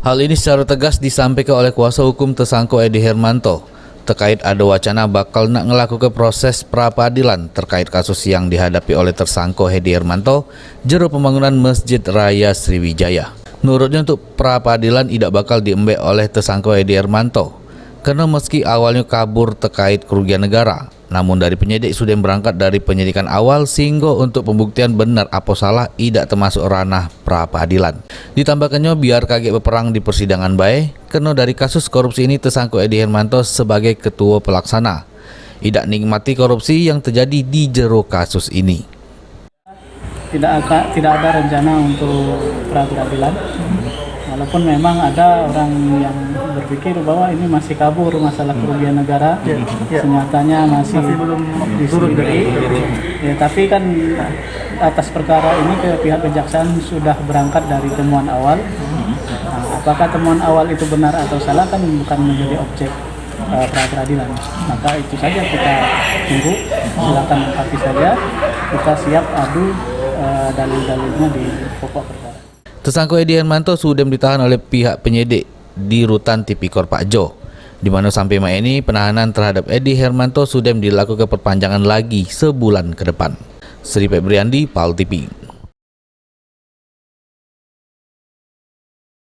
Hal ini secara tegas disampaikan oleh kuasa hukum tersangka Edi Hermanto terkait ada wacana bakal nak ngelakukan proses pra-peradilan terkait kasus yang dihadapi oleh tersangka Edi Hermanto jero pembangunan Masjid Raya Sriwijaya. Menurutnya untuk pra-peradilan tidak bakal diembe oleh tersangka Edi Hermanto karena meski awalnya kabur terkait kerugian negara, namun dari penyidik sudah berangkat dari penyidikan awal sehingga untuk pembuktian benar apa salah tidak termasuk ranah pra-peradilan. Ditambahkannya biar kaget berperang di persidangan baik, karena dari kasus korupsi ini tersangka Edi Hermanto sebagai ketua pelaksana tidak nikmati korupsi yang terjadi di jero kasus ini. Tidak ada rencana untuk pra-peradilan, walaupun memang ada orang yang berpikir bahwa ini masih kabur masalah kerugian negara, senyatanya masih belum diselidiki. Ya, tapi kan atas perkara ini pihak kejaksaan sudah berangkat dari temuan awal. Nah, apakah temuan awal itu benar atau salah kan bukan menjadi objek pra-peradilan. Maka itu saja kita tunggu, silakan lengkapi saja, kita siap adu dalil-dalilnya di pokok perkara. Tersangka Edi Hermanto sudah ditahan oleh pihak penyidik di Rutan Tipikor Pak Jo, di mana sampai malam ini penahanan terhadap Edi Hermanto sudah dilakukan perpanjangan lagi sebulan ke depan. Sri Febriandi, PAL TV.